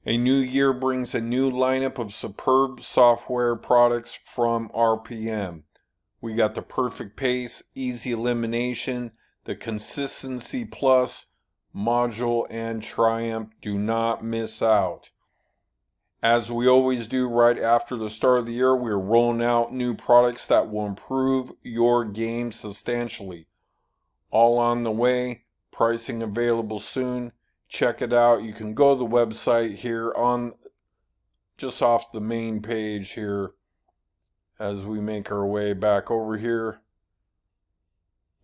A new year brings a new lineup of superb software products from RPM. We got the Perfect Pace, Easy Elimination, the Consistency Plus module, and Triumph. Do not miss out. As we always do right after the start of the year, we are rolling out new products that will improve your game substantially. All on the way, pricing available soon. Check it out. You can go to the website here on just off the main page here as we make our way back over here.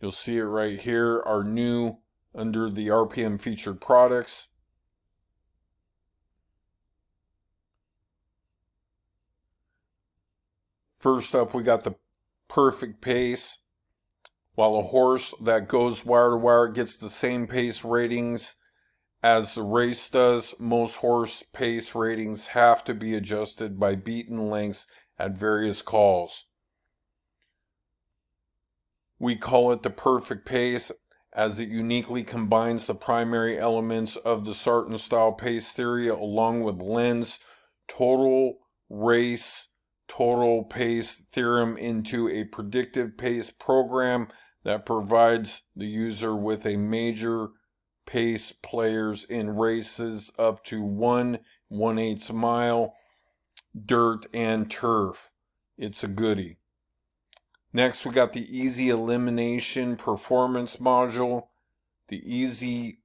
You'll see it right here, our new under the RPM featured products. First up, we got the Perfect Pace. While a horse that goes wire to wire gets the same pace ratings as the race does, most horse pace ratings have to be adjusted by beaten lengths at various calls. We call it the Perfect Pace as it uniquely combines the primary elements of the Sarton style pace theory along with Lenz's total race total pace theorem into a predictive pace program that provides the user with a major pace players in races up to 1/1/8 mile, dirt and turf. It's a goodie. Next, we got the Easy Elimination Performance Module. The Easy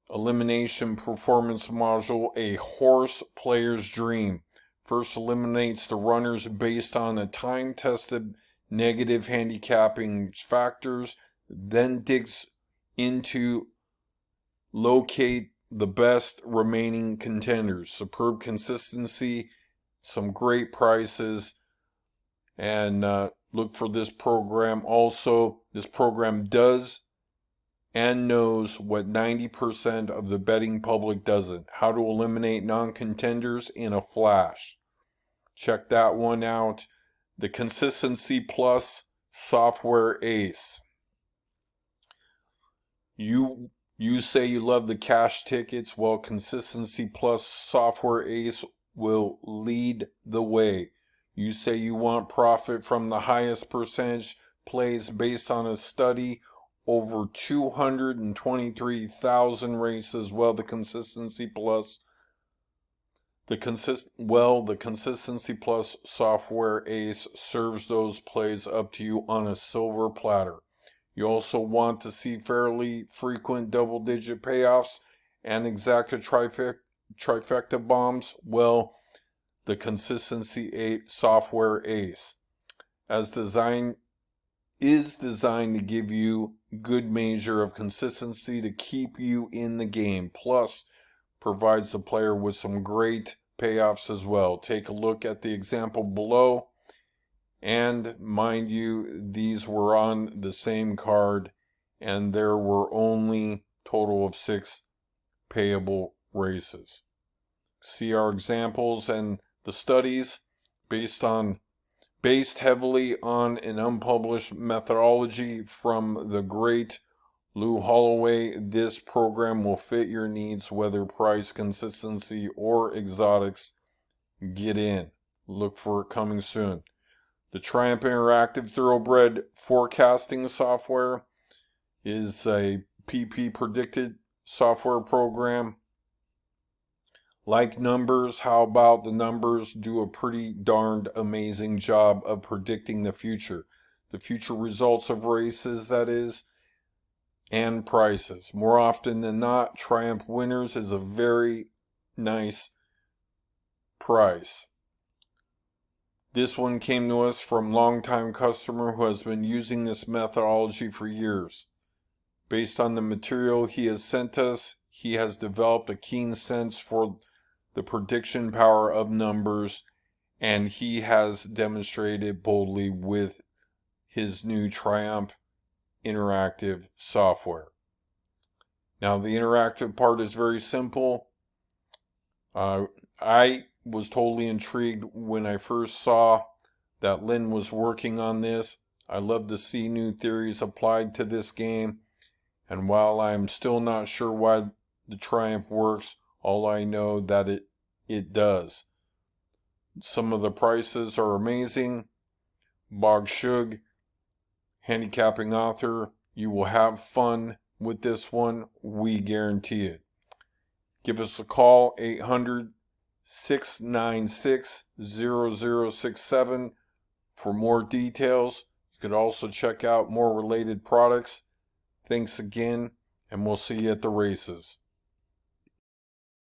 Elimination Performance Module, a horse player's dream. First eliminates the runners based on the time-tested negative handicapping factors, then digs into locate the best remaining contenders. Superb consistency, some great prices, and look for this program. Also, this program does and knows what 90% of the betting public doesn't. How to eliminate non-contenders in a flash. Check that one out. The Consistency Plus Software Ace. You say you love the cash tickets. Well, Consistency Plus Software Ace will lead the way. You say you want profit from the highest percentage plays based on a study over 223,000 races. Well, the Consistency Plus Software Ace serves those plays up to you on a silver platter. You also want to see fairly frequent double-digit payoffs and exacta trifecta bombs. Well, the Consistency Software Ace is designed to give you good measure of consistency to keep you in the game, plus provides the player with some great payoffs as well. Take a look at the example below, and mind you, these were on the same card and there were only total of 6 payable races. See our examples and the studies based heavily on an unpublished methodology from the great Lou Holloway. This program will fit your needs, whether price, consistency, or exotics. Get in. Look for it coming soon. The Triumph Interactive Thoroughbred Forecasting Software is a PP predicted software program. Like numbers, how about the numbers do a pretty darned amazing job of predicting the future results of races, that is, and prices. More often than not, Triumph Winners is a very nice price. This one came to us from a longtime customer who has been using this methodology for years. Based on the material he has sent us, he has developed a keen sense for the prediction power of numbers, and he has demonstrated boldly with his new Triumph interactive software. Now, the interactive part is very simple. I was totally intrigued when I first saw that Lynn was working on this. I love to see new theories applied to this game, and while I'm still not sure why the Triumph works, all I know that it it does. Some of the prices are amazing. Bog Shug, handicapping author, you will have fun with this one. We guarantee it. Give us a call, 800-696-0067 for more details. You could also check out more related products. Thanks again, and we'll see you at the races.